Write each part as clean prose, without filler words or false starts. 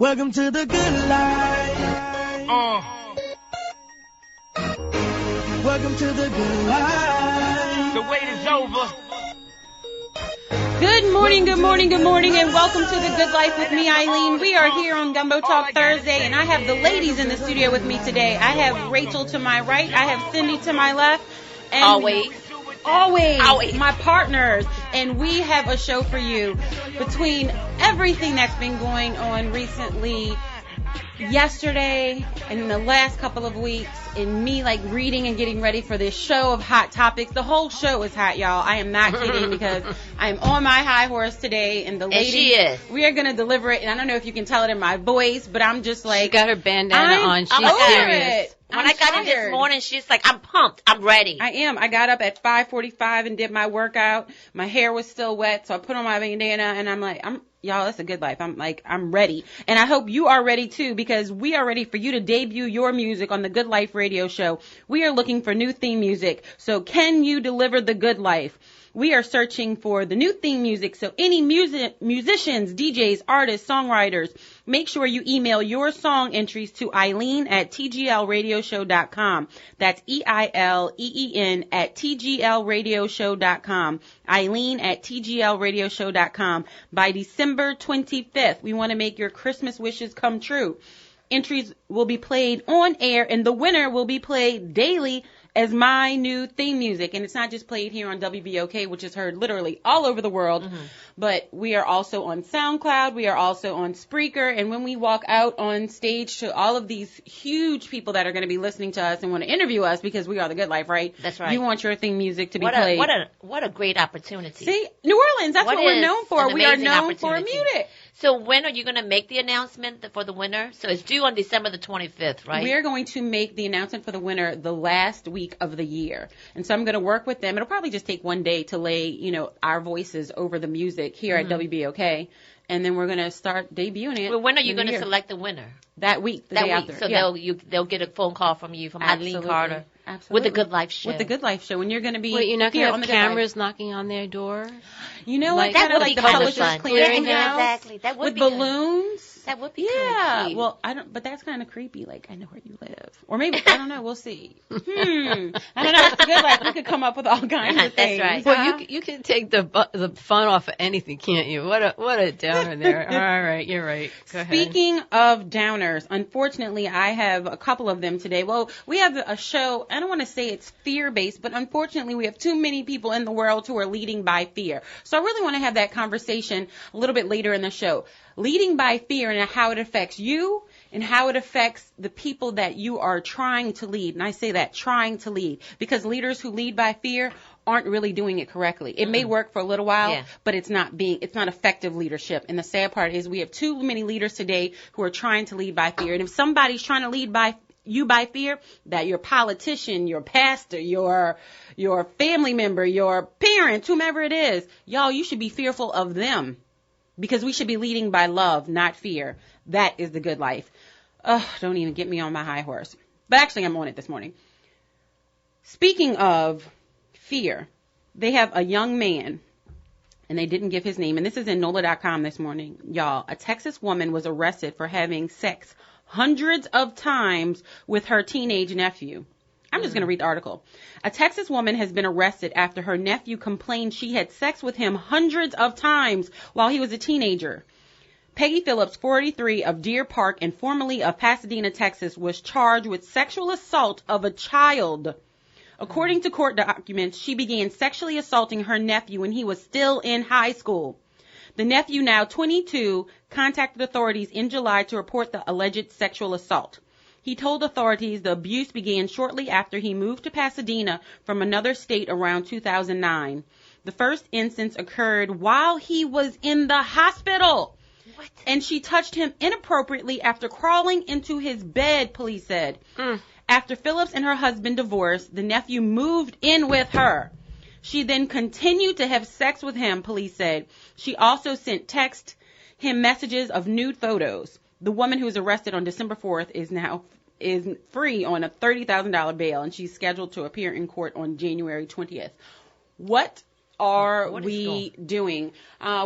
Welcome to the good life. Welcome to the good life. The wait is over. Good morning, good morning, good morning, and welcome to The Good Life with me, Eileen. We are here on Gumbo Talk Thursday, and I have the ladies in the studio with me today. I have Rachel to my right, I have Cindy to my left, and always my partners, and we have a show for you. Between everything that's been going on recently, yesterday and in the last couple of weeks, and me like reading and getting ready for this show of hot topics. The whole show is hot, y'all. I am not kidding, because I am on my high horse today, and the ladies, we are going to deliver it. And I don't know if you can tell it in my voice, but I'm just like, she got her bandana on. She's serious. When I got in this morning, she's like, I'm pumped. I'm ready. I am. I got up at 5:45 and did my workout. My hair was still wet, so I put on my bandana, and I'm like, y'all, it's a good life. I'm ready. And I hope you are ready too, because we are ready for you to debut your music on the Good Life radio show. We are looking for new theme music. So can you deliver the good life? We are searching for the new theme music. So any musicians, DJs, artists, songwriters, make sure you email your song entries to Eileen at tglradioshow.com. That's EILEEN at tglradioshow.com. Eileen at tglradioshow.com. By December 25th, we want to make your Christmas wishes come true. Entries will be played on air, and the winner will be played daily as my new theme music. And it's not just played here on WBOK, which is heard literally all over the world, but we are also on SoundCloud. We are also on Spreaker. And when we walk out on stage to all of these huge people that are going to be listening to us and want to interview us, because we are the Good Life, right? That's right. You want your theme music to be played. What a great opportunity. See, New Orleans, that's what we're known for. We are known for music. So when are you going to make the announcement for the winner? So it's due on December the 25th, right? We are going to make the announcement for the winner the last week of the year. And so I'm going to work with them. It'll probably just take one day to lay, our voices over the music here at WBOK. And then we're going to start debuting it. Well, when are you going to select the winner? That week, the day after. So they'll get a phone call from you, from Eileen Carter. Absolutely. With the Good Life show. With the Good Life show. And you're going to be Wait, you're not going to have cameras Life. Knocking on their door? You know what? That would like be the kind of Publishers fun. Clearinghouse. Yeah, exactly. That would with be balloons. That would be cute. Well, but that's kind of creepy. Like, I know where you live. Or maybe, I don't know. We'll see. I don't know. It's the Good Life. We could come up with all kinds of things. That's right. Well, you can take the fun off of anything, can't you? What a downer there. All right, you're right. Go ahead. Speaking of downers, unfortunately, I have a couple of them today. Well, we have a show, I don't want to say it's fear-based, but unfortunately, we have too many people in the world who are leading by fear. So I really want to have that conversation a little bit later in the show. Leading by fear and how it affects you and how it affects the people that you are trying to lead. And I say that, trying to lead, because leaders who lead by fear aren't really doing it correctly. It may work for a little while, but it's not effective leadership. And the sad part is we have too many leaders today who are trying to lead by fear. And if somebody's trying to lead by fear, that your politician, your pastor, your family member, your parent, whomever it is, y'all, you should be fearful of them, because we should be leading by love, not fear. That is the good life. Don't even get me on my high horse. But actually, I'm on it this morning. Speaking of fear, they have a young man, and they didn't give his name, and this is in NOLA.com this morning. Y'all, a Texas woman was arrested for having sex hundreds of times with her teenage nephew. I'm just going to read the article. A Texas woman has been arrested after her nephew complained she had sex with him hundreds of times while he was a teenager. Peggy Phillips, 43, of Deer Park and formerly of Pasadena, Texas, was charged with sexual assault of a child. According to court documents, she began sexually assaulting her nephew when he was still in high school. The nephew, now 22, contacted authorities in July to report the alleged sexual assault. He told authorities the abuse began shortly after he moved to Pasadena from another state around 2009. The first instance occurred while he was in the hospital. What? And she touched him inappropriately after crawling into his bed, police said. After Phillips and her husband divorced, the nephew moved in with her. She then continued to have sex with him, police said. She also sent him messages of nude photos. The woman who was arrested on December 4th is free on a $30,000 bail, and she's scheduled to appear in court on January 20th. What are What is we doing?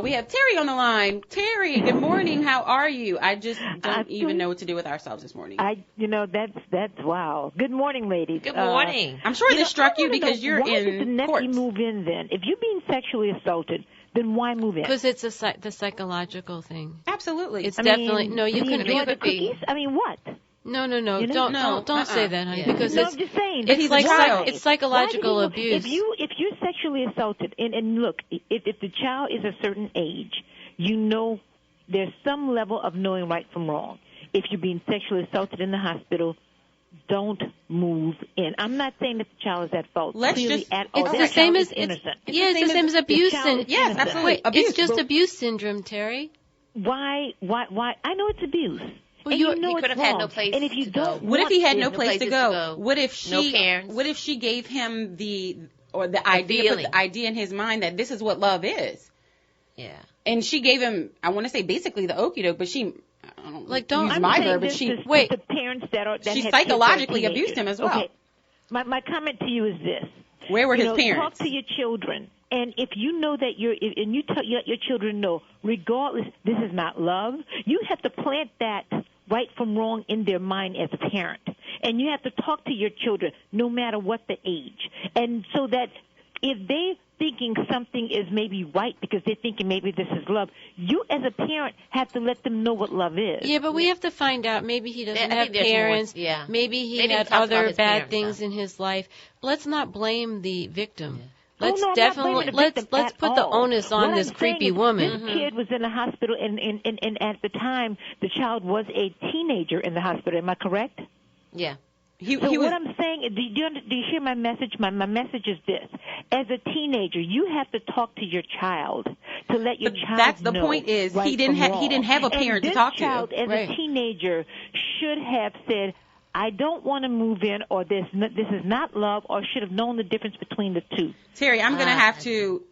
We have Terry on the line. Terry, good morning. How are you? I just don't even know what to do with ourselves this morning. That's wow. Good morning, ladies. Good morning. I'm sure this struck you I wanna because know, you're why did the in nephew court. move in then? If you're being sexually assaulted, then why move in? Because it's the psychological thing. Absolutely. It's definitely no. You can can. enjoy You the could be. cookies? I mean, what? No. You know? Don't say that, honey. Yeah. Because No, it's I'm just saying. it's he's like a child. it's psychological Why did he abuse. move- If you're sexually assaulted, and look, if the child is a certain age, you know there's some level of knowing right from wrong. If you're being sexually assaulted in the hospital, don't move in. I'm not saying that the child is at fault. Let's Clearly just- at all. It's That the same child as is innocent. it's the same as The abuse. child is Yes, innocent. absolutely. Wait, Abuse. it's just abuse syndrome, Terry. Why? I know it's abuse. Well, and you- you know he it's could have had wrong. no place And if you to don't, go. What if he had no want place to places go? to go. What if she? No parents. What if she gave him the idea, put feeling. the idea in his mind that this is what love is, Yeah. and she gave him, I want to say basically the okie doke, but she, I don't Like, don't- use I'm my saying verb, but this she, is wait. the parents that she have psychologically kids that are abused him as well. Okay. My comment to you is this. Where were his parents? Talk to your children. And if you know that and you tell your children know, regardless, this is not love, you have to plant that right from wrong in their mind as a parent. And you have to talk to your children no matter what the age. And so that if they're thinking something is maybe right because they're thinking maybe this is love, you as a parent have to let them know what love is. Yeah, but we have to find out. Maybe he doesn't I have think there's more, parents. yeah. Maybe he They didn't had talk about other his bad parents, things though. in his life. Let's not blame the victim. Yeah. Let's no, I'm not definitely blaming the let's victim at put the all. onus on What this I'm saying creepy is woman. This kid was in the hospital, and at the time, the child was a teenager in the hospital. Am I correct? Yeah. He So was. what I'm saying, do you hear my message? My message is this: as a teenager, you have to talk to your child to let your But child that's the know point is right he didn't from he didn't have a wrong. parent And to talk this child, to. as Right. a teenager, should have said, I don't want to move in, or this is not love, or should have known the difference between the two. Terry, I'm going to have to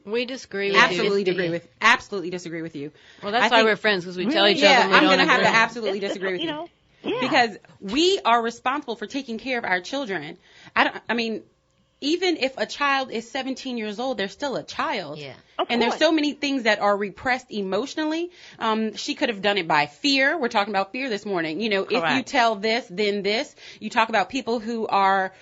We disagree with absolutely you. absolutely disagrey with you. Well, that's I why think- we're friends, because we tell Really? each Yeah, other we I'm don't going to have agree. to absolutely disagree with you. Yeah. Because we are responsible for taking care of our children. I mean, even if a child is 17 years old, they're still a child. Yeah. Of And there's course. so many things that are repressed emotionally. She could have done it by fear. We're talking about fear this morning. You know, if you Correct. tell this, then this. You talk about people who are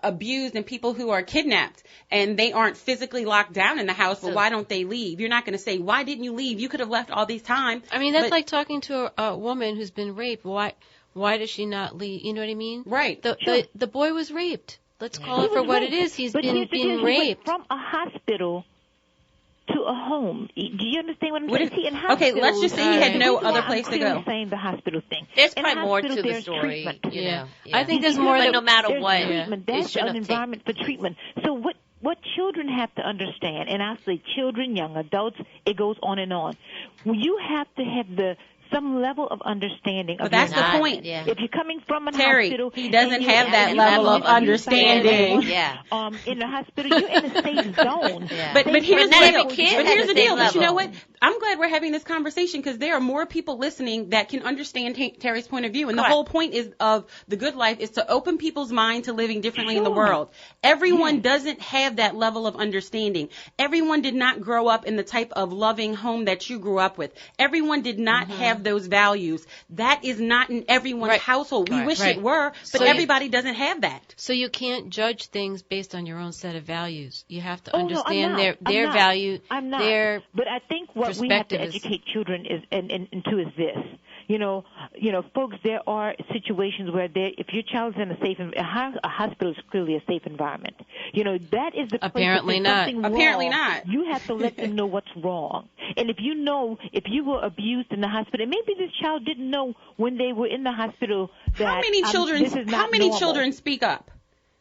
abused and people who are kidnapped and they aren't physically locked down in the house, but So- why don't they leave? You're not going to say, why didn't you leave? You could have left all these time. I mean, that's But- like talking to a woman who's been raped. Why does she not leave? You know what I mean? Right. The boy was raped. Let's call He it for was what raped. it is. He's But been here's the deal, he went raped. from a hospital to a home. Do you understand what I'm What saying? if- See, in okay, let's hospitals, just say he had no the reason other why place I'm to go. clearly saying the hospital thing. There's In probably a more to hospital, the there's story. treatment. You Yeah. know. I think there's more But that no matter There's what, treatment. they That's should an have environment for treatment. So what children have to understand, and I say children, young adults, it goes on and on. Well, you have to have some level of understanding. But of that's your the Not- point. Yeah. If you're coming from a Terry, hospital, he doesn't and have you're that at level of abuse, understanding. Yeah. in the hospital, you're in a safe zone. Yeah. But here's But not the every deal. kid But has here's the the same deal. But you know level. what? I'm glad we're having this conversation because there are more people listening that can understand Terry's point of view. And the Correct. whole point is of the good life is to open people's mind to living differently in the Sure. world. Everyone doesn't have that level of understanding. Everyone did not grow up in the type of loving home that you grew up with. Everyone did not have those values. That is not in everyone's Right. household. We Right. wish Right. it were, but So you- everybody doesn't have that. So you can't judge things based on your own set of values. You have to Oh, no, I'm understand not. their I'm not. value, I'm not. their But I think what we have to perspective is- educate children is and to is this. You know, folks, there are situations where if your child's in a hospital is clearly a safe environment. You know, that is the place Apparently if there's not. something Apparently wrong, not. You have to let them know what's wrong. And if you were abused in the hospital, and maybe this child didn't know when they were in the hospital that How many children? this is not How many normal. children speak up?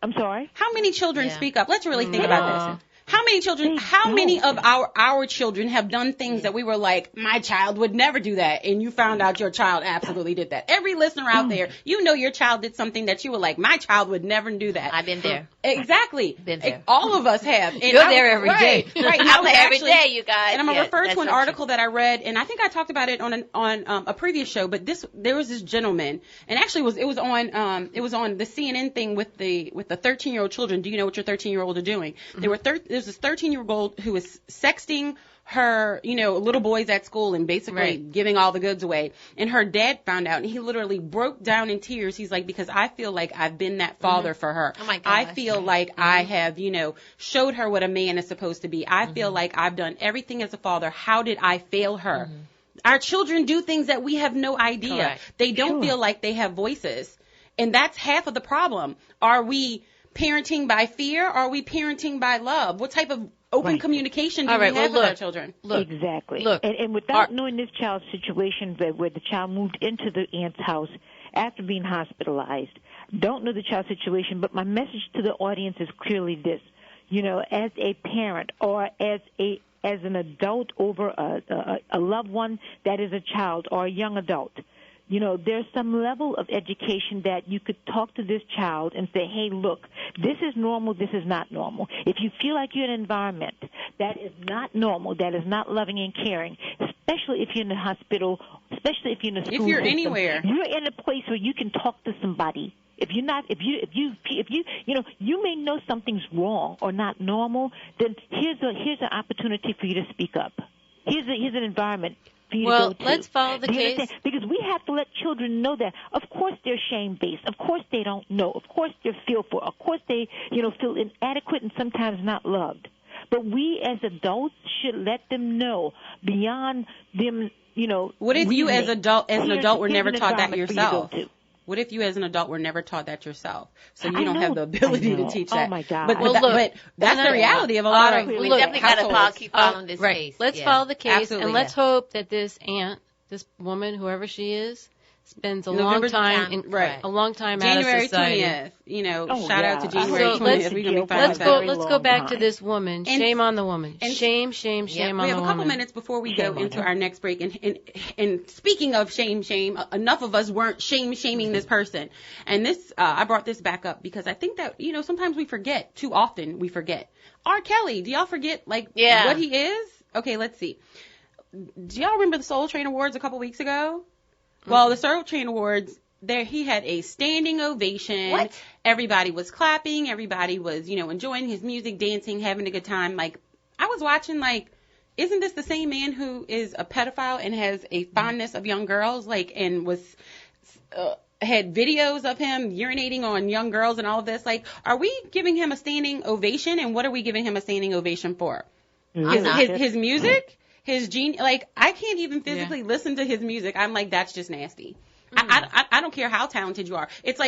I'm sorry. How many children Yeah. speak up? Let's really think about this. How many children, how many of our children have done things that we were like, my child would never do that, and you found out your child absolutely did that? Every listener out there, you know your child did something that you were like, my child would never do that. I've been there. Exactly. Been there. All of us have. And You're there every day. Right. I'm there every day, you guys. And I'm gonna refer to an so article that I read, and I think I talked about it on a previous show. But there was this gentleman, and actually it was on the CNN thing with the 13-year-old children. Do you know what your 13-year-old are doing? Mm-hmm. There's this 13-year-old who was sexting her, little boys at school and basically giving all the goods away. And her dad found out, and he literally broke down in tears. He's like, because I feel like I've been that father for her. Oh my gosh. I feel like I have, showed her what a man is supposed to be. I feel like I've done everything as a father. How did I fail her? Our children do things that we have no idea. Correct. They don't feel like they have voices. And that's half of the problem. Are we parenting by fear? Or are we parenting by love? What type of open communication do we have with our children? Exactly. Look, and without knowing this child's situation, where the child moved into the aunt's house after being hospitalized, don't know the child's situation, but my message to the audience is clearly this. As a parent or as an adult over a loved one that is a child or a young adult, there's some level of education that you could talk to this child and say, hey, look, this is normal, this is not normal. If you feel like you're in an environment that is not normal, that is not loving and caring, especially if you're in the hospital, especially if you're in the school If you're system, anywhere. you're in a place where you can talk to somebody. If you may know something's wrong or not normal, then here's an opportunity for you to speak up. Here's an environment for you to go to. Let's follow the Do you case. understand? Because we have to let children know that, of course, they're shame-based. Of course, they don't know. Of course, they're fearful. Of course, they, feel inadequate and sometimes not loved. But we as adults should let them know beyond them, What if you as an adult were here's never an taught that environment for you to go yourself? to. What if you as an adult were never taught that yourself? So you I don't know. have the ability I know. to teach Oh, that. my God. But, Well, but, look, but that's the reality of a lot of We Look, definitely got to households. keep following this case. Let's follow the case, Absolutely. and let's hope that this aunt, this woman, whoever she is, spends a long November time right. a long time out January of society. 20th. Shout out to yeah. January So 20th. We're gonna be fine Let's with go. that. Let's go back to this woman. And- Shame on the woman. and- Shame on We the have woman. a couple minutes before we Shame go on into her. our next break. And speaking of shame, enough of us weren't shaming this person. And this, I brought this back up because I think that, sometimes we forget. Too often we forget. R. Kelly, do y'all forget, what he is? Okay, let's see. Do y'all remember the Soul Train Awards a couple weeks ago? Well, the Soul Train Awards, he had a standing ovation. What? Everybody was clapping. Everybody was, enjoying his music, dancing, having a good time. I was watching, isn't this the same man who is a pedophile and has a fondness of young girls, and was had videos of him urinating on young girls and all of this? Are we giving him a standing ovation, and what are we giving him a standing ovation for? His music? His genius, I can't even physically listen to his music. I'm like, that's just nasty. I don't care how talented you are. It's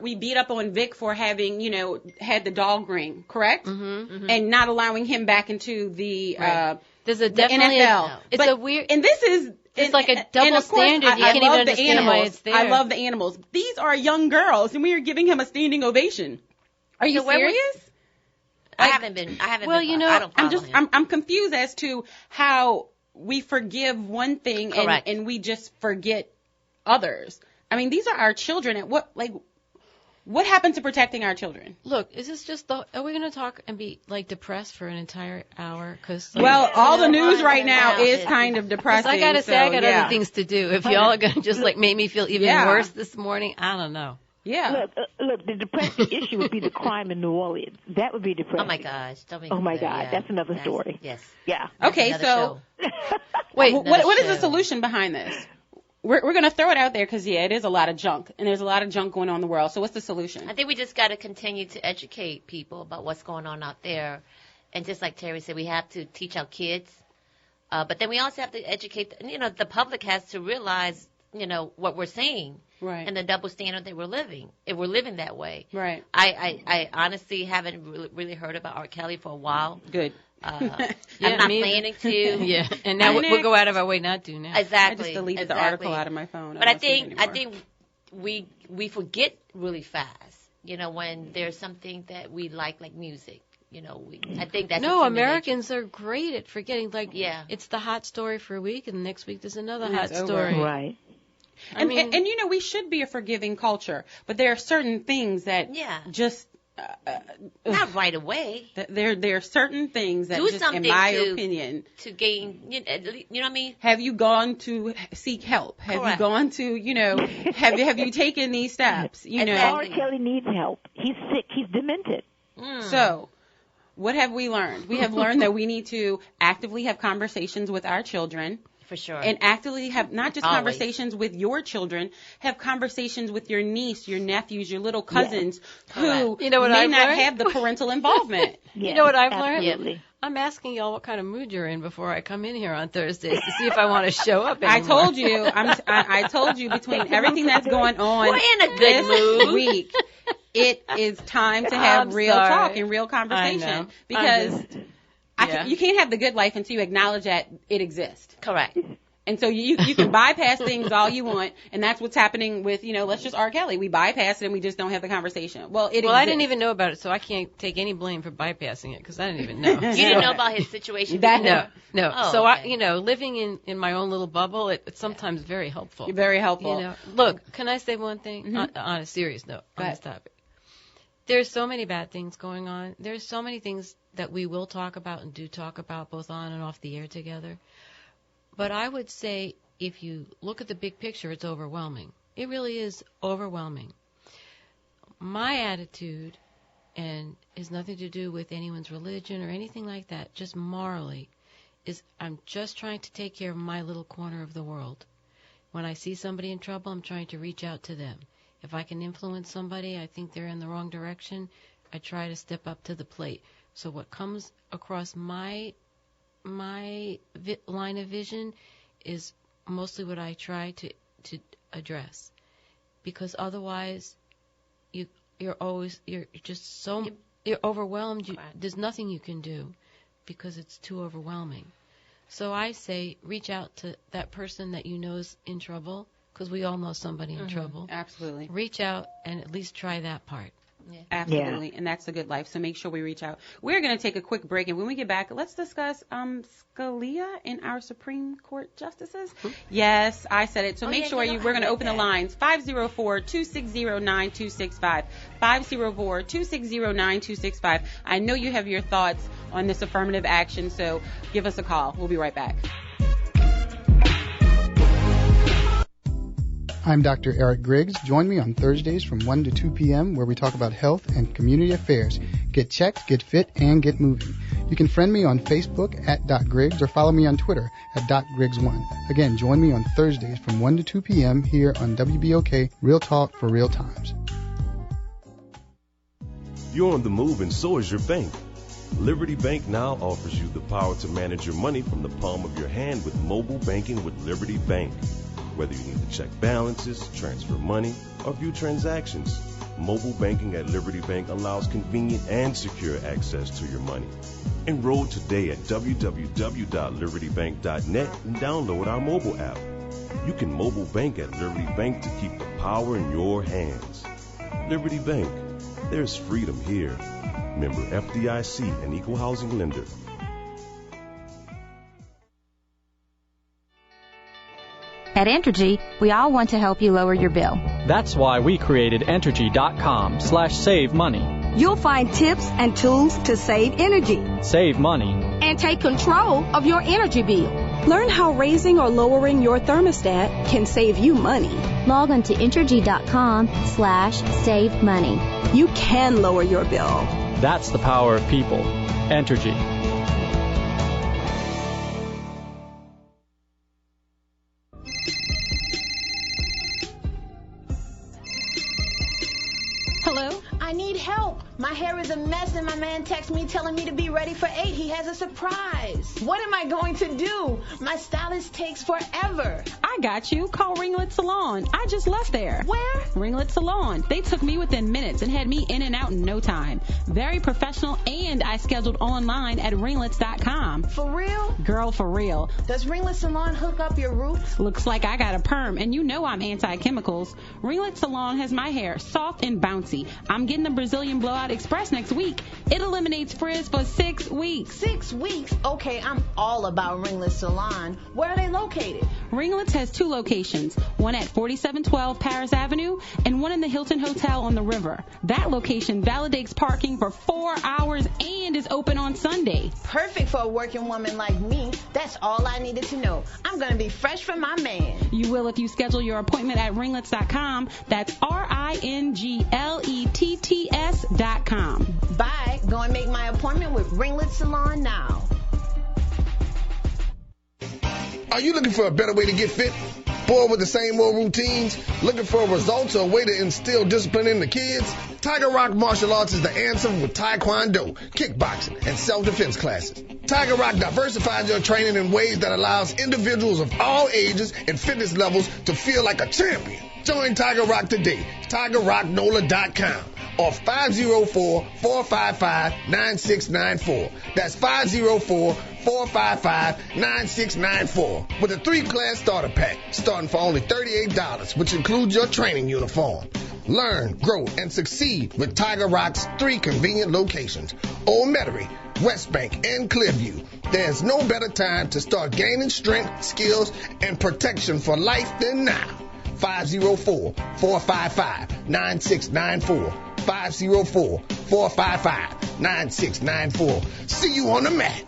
we beat up on Vic for having, had the dog ring, correct? And not allowing him back into the, There's a the definitely NFL. It's But- a weird. and this is, It's like a double and of course, standard. You I can't love even the understand animals. why it's there. I love the animals. These are young girls, and we are giving him a standing ovation. Are you So where was- serious? I haven't been. Well, been, I don't follow him. I'm confused as to how we forgive one thing and we just forget others. I mean, these are our children. And what happened to protecting our children? Look, is this just are we going to talk and be depressed for an entire hour? Well, all the news right now is kind of depressing. I got to say, I got yeah. other things to do. If y'all are going to just make me feel even worse this morning, I don't know. Yeah. Look, the depressing issue would be the crime in New Orleans. That would be depressing. Oh my gosh! Don't make Oh my me God, yeah. that's another story. Yes. Yeah. Okay, Another so show. wait, Another what is the show. solution behind this? We're going to throw it out there because, it is a lot of junk, and there's a lot of junk going on in the world. So what's the solution? I think we just got to continue to educate people about what's going on out there, and just like Terry said, we have to teach our kids, but then we also have to educate. The public has to realize, what we're seeing. Right. And the double standard that we're living, if we're living that way. Right. I honestly haven't really heard about R. Kelly for a while. Good. I'm not me planning to. Yeah, and now we'll go out of our way not to now. Exactly. I just deleted the article out of my phone. But I don't see it think anymore. we forget really fast. when there's something that we like music. I think that's No, Americans are great at forgetting. Yeah. It's the hot story for a week, and the next week there's another And hot it's over. story. Right. And we should be a forgiving culture, but there are certain things that just not right away. There are certain things that do just, something in my opinion, to gain. You know what I mean? Have you gone to seek help? Have Correct. you gone to have you taken these steps? R. Kelly needs help. He's sick. He's demented. So, what have we learned? We have learned that we need to actively have conversations with our children. For sure. And actively have not just Always. conversations with your children, have conversations with your niece, your nephews, your little cousins who You know what may I've not learned? have the parental involvement. Yes, You know what I've learned? absolutely. I'm asking y'all what kind of mood you're in before I come in here on Thursdays to see if I want to show up I anymore. told you, I told you between everything that's going on We're in a good this mood. week, it is time to have I'm real sorry. talk and real I conversation know. because Yeah. you can't have the good life until you acknowledge that it exists. Correct. And so you can bypass things all you want, and that's what's happening with, let's just R. Kelly. We bypass it and we just don't have the conversation. Well, it exists. I didn't even know about it, so I can't take any blame for bypassing it because I didn't even know. You didn't know about his situation That- before? No. Oh, So okay. living in my own little bubble, it's sometimes very helpful. Very helpful. Look, can I say one thing on a serious note Go on ahead. this topic? There's so many bad things going on. There's so many things that we will talk about and do talk about both on and off the air together. But I would say if you look at the big picture, it's overwhelming. It really is overwhelming. My attitude, and has nothing to do with anyone's religion or anything like that, just morally, is I'm just trying to take care of my little corner of the world. When I see somebody in trouble, I'm trying to reach out to them. If I can influence somebody, I think they're in the wrong direction, I try to step up to the plate. So what comes across my line of vision is mostly what I try to address, because otherwise you're overwhelmed. There's nothing you can do because it's too overwhelming. So I say reach out to that person that you know is in trouble, because we all know somebody in trouble. Absolutely. Reach out and at least try that part. Yeah. Absolutely. And that's a good life. So make sure we reach out. We're going to take a quick break. And when we get back, let's discuss Scalia and our Supreme Court justices. Yes, I said it. So make sure we're going to open the lines. 504-260-9265. 504-260-9265. I know you have your thoughts on this affirmative action, so give us a call. We'll be right back. I'm Dr. Eric Griggs. Join me on Thursdays from 1 to 2 p.m. where we talk about health and community affairs. Get checked, get fit, and get moving. You can friend me on Facebook at Doc Griggs or follow me on Twitter at DocGriggs1. Again, join me on Thursdays from 1 to 2 p.m. here on WBOK, Real Talk for Real Times. You're on the move and so is your bank. Liberty Bank now offers you the power to manage your money from the palm of your hand with mobile banking with Liberty Bank. Whether you need to check balances, transfer money, or view transactions, mobile banking at Liberty Bank allows convenient and secure access to your money. Enroll today at www.libertybank.net and download our mobile app. You can mobile bank at Liberty Bank to keep the power in your hands. Liberty Bank. There's freedom here. Member FDIC, an equal housing lender. At Entergy, we all want to help you lower your bill. That's why we created Entergy.com/save money. You'll find tips and tools to save energy. Save money. And take control of your energy bill. Learn how raising or lowering your thermostat can save you money. Log on to Entergy.com/save money. You can lower your bill. That's the power of people. Entergy. Hello? I need help. My hair is a mess and my man texts me telling me to be ready for 8. He has a surprise. What am I going to do? My stylist takes forever. I got you. Call Ringlet Salon. I just left there. Where? Ringlet Salon. They took me within minutes and had me in and out in no time. Very professional, and I scheduled online at ringlets.com. For real? Girl, for real. Does Ringlet Salon hook up your roots? Looks like I got a perm, and you know I'm anti-chemicals. Ringlet Salon has my hair soft and bouncy. I'm getting the Brazilian Blowout Express next week. It eliminates frizz for 6 weeks. 6 weeks? Okay, I'm all about Ringlet Salon. Where are they located? Ringlets has 2 locations, one at 4712 Paris Avenue and one in the Hilton Hotel on the river. That location validates parking for 4 hours and is open on Sunday. Perfect for a working woman like me. That's all I needed to know. I'm going to be fresh for my man. You will if you schedule your appointment at ringlets.com. That's RINGLETTS.com. Bye. Go and make my appointment with Ringlet Salon now. Are you looking for a better way to get fit? Bored with the same old routines? Looking for results or a way to instill discipline in the kids? Tiger Rock Martial Arts is the answer with Taekwondo, kickboxing, and self-defense classes. Tiger Rock diversifies your training in ways that allows individuals of all ages and fitness levels to feel like a champion. Join Tiger Rock today. TigerRockNola.com or 504-455-9694. That's 504-455-9694 with a 3-class starter pack starting for only $38, which includes your training uniform. Learn, grow, and succeed with Tiger Rock's 3 convenient locations: Old Metairie, West Bank, and Clearview. There's no better time to start gaining strength, skills, and protection for life than now. 504-455-9694. 504-455-9694. See you on the mat.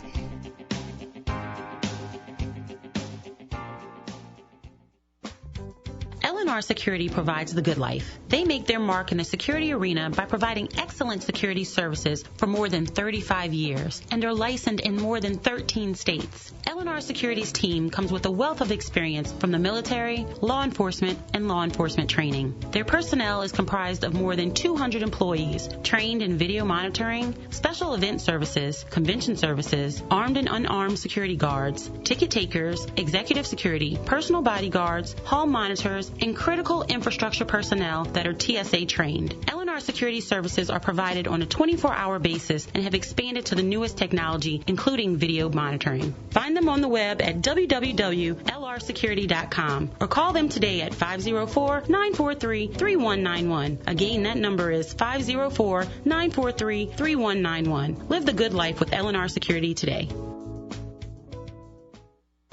L&R Security provides the good life. They make their mark in the security arena by providing excellent security services for more than 35 years and are licensed in more than 13 states. L&R Security's team comes with a wealth of experience from the military, law enforcement, and law enforcement training. Their personnel is comprised of more than 200 employees trained in video monitoring, special event services, convention services, armed and unarmed security guards, ticket takers, executive security, personal bodyguards, hall monitors, and critical infrastructure personnel that are TSA trained. L&R Security services are provided on a 24-hour basis and have expanded to the newest technology, including video monitoring. Find them on the web at www.lrsecurity.com or call them today at 504-943-3191. Again, that number is 504-943-3191. Live the good life with L&R Security today.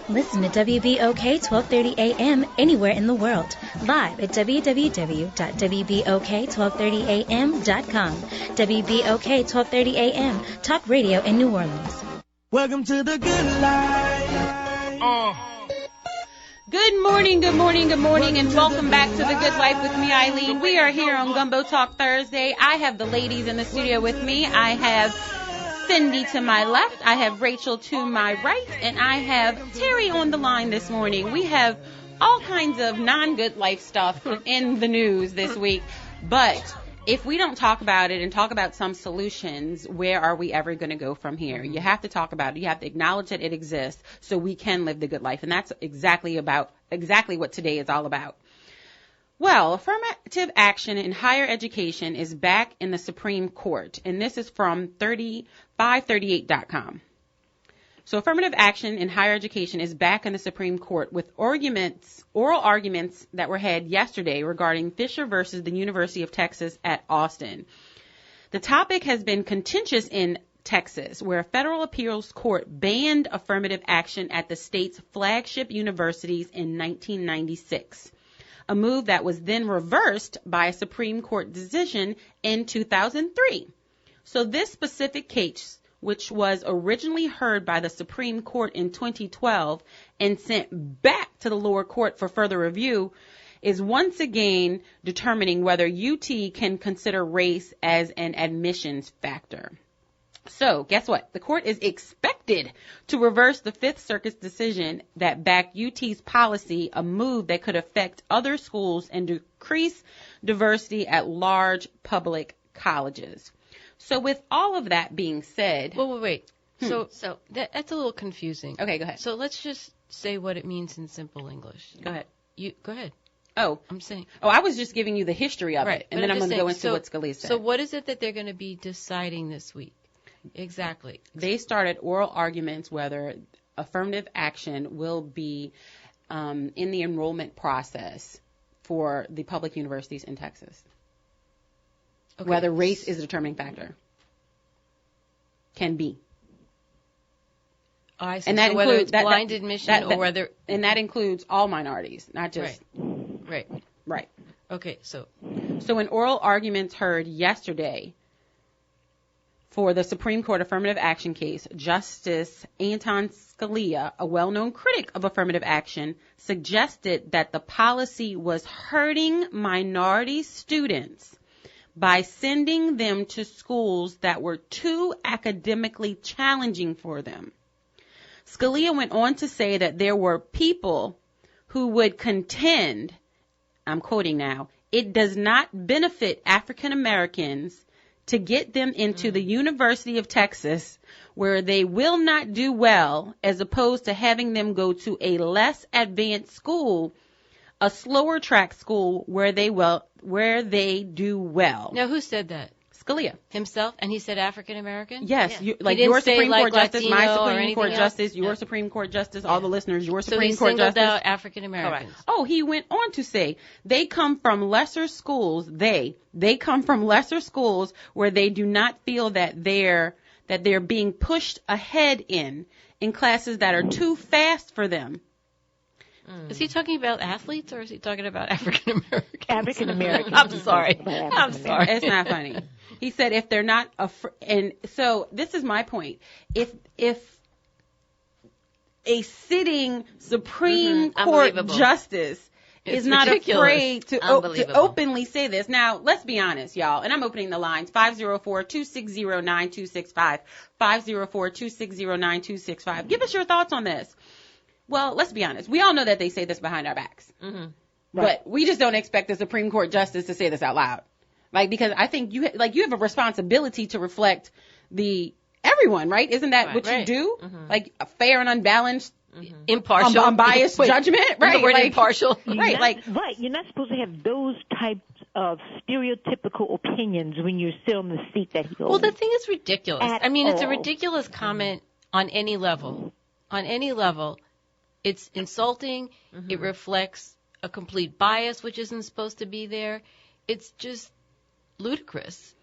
Listen to WBOK 1230 AM anywhere in the world. Live at www.wbok1230am.com. WBOK 1230 AM, talk radio in New Orleans. Welcome to the good life. Good morning, good morning, good morning, and welcome back to the Good Life with me, Eileen. We are here on Gumbo Talk Thursday. I have the ladies in the studio with me. I have Cindy to my left, I have Rachel to my right, and I have Terry on the line this morning. We have all kinds of non-good life stuff in the news this week, but if we don't talk about it and talk about some solutions, where are we ever going to go from here? You have to talk about it. You have to acknowledge that it exists so we can live the good life, and that's exactly what today is all about. Well, affirmative action in higher education is back in the Supreme Court, and this is from 538.com. So affirmative action in higher education is back in the Supreme Court with oral arguments that were had yesterday regarding Fisher versus the University of Texas at Austin. The topic has been contentious in Texas, where a federal appeals court banned affirmative action at the state's flagship universities in 1996. A move that was then reversed by a Supreme Court decision in 2003. So this specific case, which was originally heard by the Supreme Court in 2012 and sent back to the lower court for further review, is once again determining whether UT can consider race as an admissions factor. So, guess what? The court is expected to reverse the Fifth Circuit's decision that backed UT's policy, a move that could affect other schools and decrease diversity at large public colleges. So with all of that being said, wait. So that's a little confusing. Okay, go ahead. So let's just say what it means in simple English. Go ahead. Go ahead. Oh, I'm saying. Oh, I was just giving you the history of it, and then I'm going to go into what Scalia said. So what is it that they're going to be deciding this week? Exactly. They started oral arguments whether affirmative action will be in the enrollment process for the public universities in Texas. Okay. Whether race is a determining factor. Can be. I see. And that so whether includes it's blind admission or whether... And that includes all minorities, not just... Right. Okay, so in oral arguments heard yesterday for the Supreme Court affirmative action case, Justice Anton Scalia, a well-known critic of affirmative action, suggested that the policy was hurting minority students by sending them to schools that were too academically challenging for them. Scalia went on to say that there were people who would contend, I'm quoting now, it does not benefit African Americans to get them into the University of Texas where they will not do well, as opposed to having them go to a less advanced school, a slower track school where they do well. Now, who said that? Scalia himself, and he said African American. Yes, your Supreme Court Justice, my Supreme Court Justice, your Supreme Court Justice, all the listeners, your Supreme Court Justice. So he singled out African Americans. Oh, he went on to say they come from lesser schools. They come from lesser schools where they do not feel that they're being pushed ahead in classes that are too fast for them. Is he talking about athletes or is he talking about African Americans? African Americans. I'm sorry. I'm sorry. It's not funny. He said if they're not, and so this is my point. If a sitting Supreme Court justice is not afraid to openly say this. Now, let's be honest, y'all, and I'm opening the lines, 504-260-9265, 504-260-9265. Give us your thoughts on this. Well, let's be honest. We all know that they say this behind our backs. Mm-hmm. Right. But we just don't expect the Supreme Court justice to say this out loud. Because I think you have a responsibility to reflect everyone, right? Isn't that what you do? Mm-hmm. A fair and unbalanced, impartial, unbiased judgment, right? The word impartial, right? Right. You're not supposed to have those types of stereotypical opinions when you're still in the seat that he holds. Well, the thing is ridiculous. It's a ridiculous comment on any level. On any level, it's insulting. Mm-hmm. It reflects a complete bias, which isn't supposed to be there. It's just ludicrous.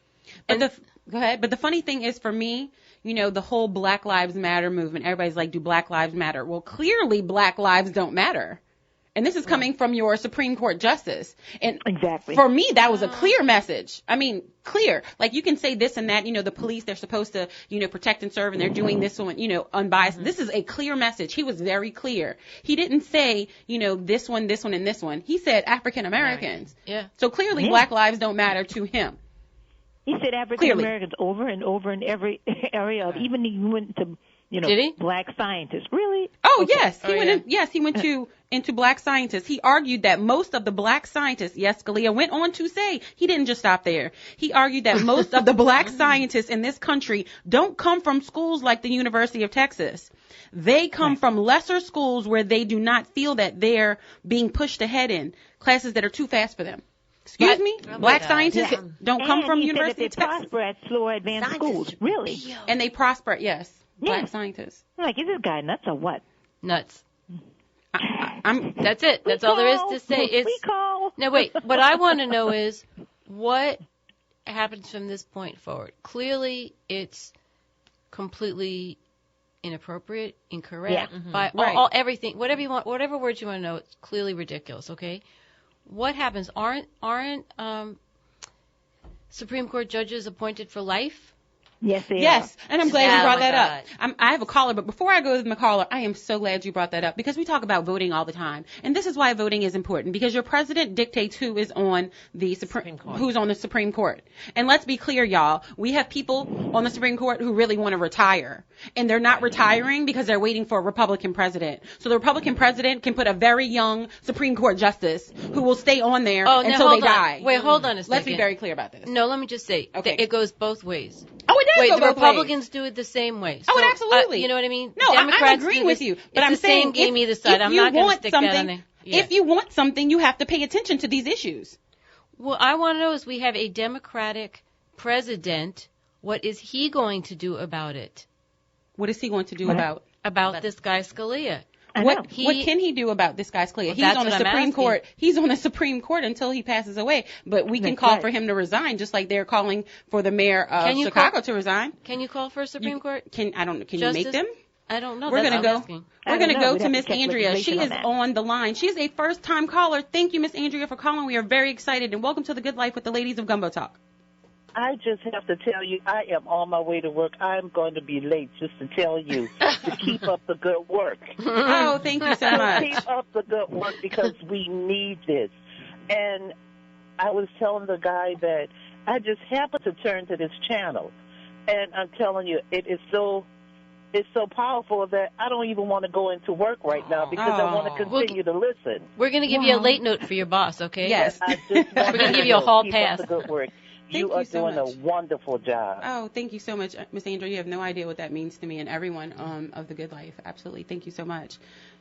But go ahead. But the funny thing is, for me, the whole Black Lives Matter movement, everybody's like, do Black Lives matter? Well, clearly Black lives don't matter. And this is coming from your Supreme Court justice. And exactly. For me, that was a clear message. I mean, clear. You can say this and that, the police, they're supposed to, protect and serve, and they're doing this one, unbiased. Mm-hmm. This is a clear message. He was very clear. He didn't say, this one, and this one. He said African Americans. Right. Yeah. So clearly Black lives don't matter to him. He said African Americans over and over in every area of, even he went to, Did he? Black scientists. Really? Oh, yes. He went into Black scientists. He argued that most of the Black scientists, yes, Scalia went on to say, he didn't just stop there. He argued that most of the Black scientists in this country don't come from schools like the University of Texas. They come from lesser schools where they do not feel that they're being pushed ahead in classes that are too fast for them. Excuse me? Black scientists don't come from University of Texas. And they prosper at slower advanced schools. Really? And they prosper, yes. Black scientists. Is this guy nuts or what? Nuts. That's it. That's all there is to say. No, wait. What I want to know is what happens from this point forward. Clearly, it's completely inappropriate, incorrect, by everything. Whatever you want, whatever words you want to know, it's clearly ridiculous. Okay. What happens? Aren't Supreme Court judges appointed for life? Yes, they Yes, and I'm glad you brought that God. up. I have a caller, but before I go with my caller, I am so glad you brought that up because we talk about voting all the time, and this is why voting is important because your president dictates who is on the who's on the Supreme Court. And let's be clear, y'all, we have people on the Supreme Court who really want to retire, and they're not retiring because they're waiting for a Republican president. So the Republican president can put a very young Supreme Court justice who will stay on there until they die. Wait, hold on a second. Let's be very clear about this. No, let me just say, it goes both ways. Oh, it does Wait, go the both Republicans ways. do it the same way. Oh, So, absolutely. you know what I mean? No, I'm Democrats agreeing do with this. you, but It's I'm the saying same game either side. I'm not going to stick that on there. Yeah. If you want something, you have to pay attention to these issues. What I want to know is we have a Democratic president. What is he going to do about it? What is he going to do about this guy Scalia? What can he do about this guy Scalia? Well, He's on the Supreme Court. He's on the Supreme Court until he passes away. But we can call for him to resign, just like they're calling for the mayor of Chicago to resign. Can you call for a Supreme Court? Can you make them? I don't know. We're going to go. We're going to go to Miss check Andrea. She is that. on the line. She is a first-time caller. Thank you, Miss Andrea, for calling. We are very excited, and welcome to the Good Life with the ladies of Gumbo Talk. I just have to tell you, I am on my way to work. I'm going to be late just to tell you to keep up the good work. Oh, thank you so much. Keep up the good work because we need this. And I was telling the guy that I just happened to turn to this channel. And I'm telling you, it's so powerful that I don't even want to go into work right now because I want to continue to listen. We're going to give you a late note for your boss, okay? Yes. We're going to give you a hall pass. Keep up the good work. You are doing a wonderful job. Oh, thank you so much, Miss Andrea. You have no idea what that means to me and everyone of the Good Life. Absolutely. Thank you so much.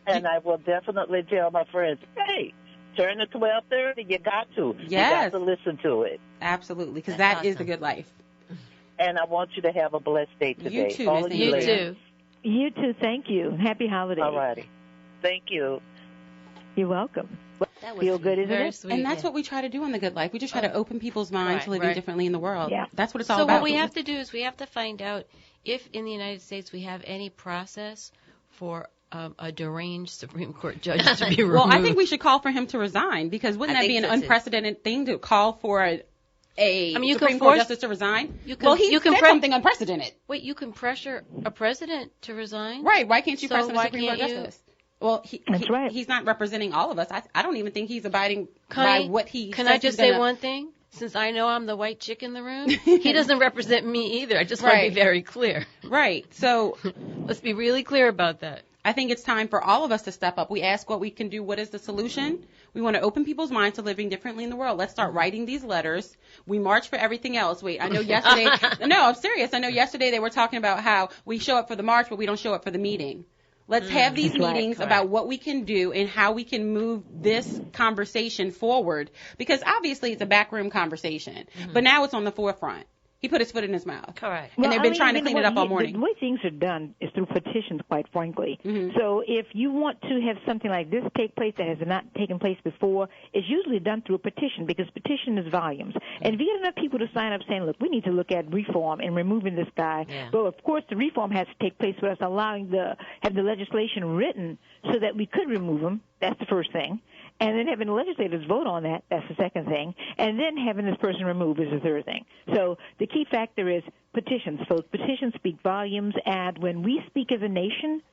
And I will definitely tell my friends, hey, turn to 12:30. You got to. Yes. You got to listen to it. Absolutely, because that is the Good Life. And I want you to have a blessed day today. You too, Miss Andrea. You too. You too. Thank you. Happy holidays. All righty. Thank you. You're welcome. That was Feel good, isn't Very it? sweet. And that's what we try to do on the Good Life. We just try to open people's minds to living differently in the world. Yeah. That's what it's all So about. what we have to do is we have to find out if in the United States we have any process for a deranged Supreme Court judge to be removed. Well, I think we should call for him to resign because wouldn't that be an unprecedented thing to call for a Supreme Court justice to resign? He said something unprecedented. Wait, you can pressure a president to resign? Right. Why can't you pressure the Supreme Court can't justice? Well, he's not representing all of us. I don't even think he's abiding by what he says. Can I just say one thing? Since I know I'm the white chick in the room, he doesn't represent me either. I just want to be very clear. Right. So let's be really clear about that. I think it's time for all of us to step up. We ask what we can do. What is the solution? We want to open people's minds to living differently in the world. Let's start writing these letters. We march for everything else. Wait, I know yesterday. No, I'm serious. I know yesterday they were talking about how we show up for the march, but we don't show up for the meeting. Let's have these meetings about what we can do and how we can move this conversation forward. Because obviously it's a backroom conversation, but now it's on the forefront. He put his foot in his mouth. Correct. And they've been trying to clean it up all morning. The way things are done is through petitions, quite frankly. So if you want to have something like this take place that has not taken place before, it's usually done through a petition because petition is volumes. And if you get enough people to sign up saying, look, we need to look at reform and removing this guy, well, of course, the reform has to take place with us allowing have the legislation written so that we could remove him. That's the first thing. And then having the legislators vote on that, that's the second thing. And then having this person removed is the third thing. So the key factor is petitions. So petitions speak volumes, and when we speak as a nation,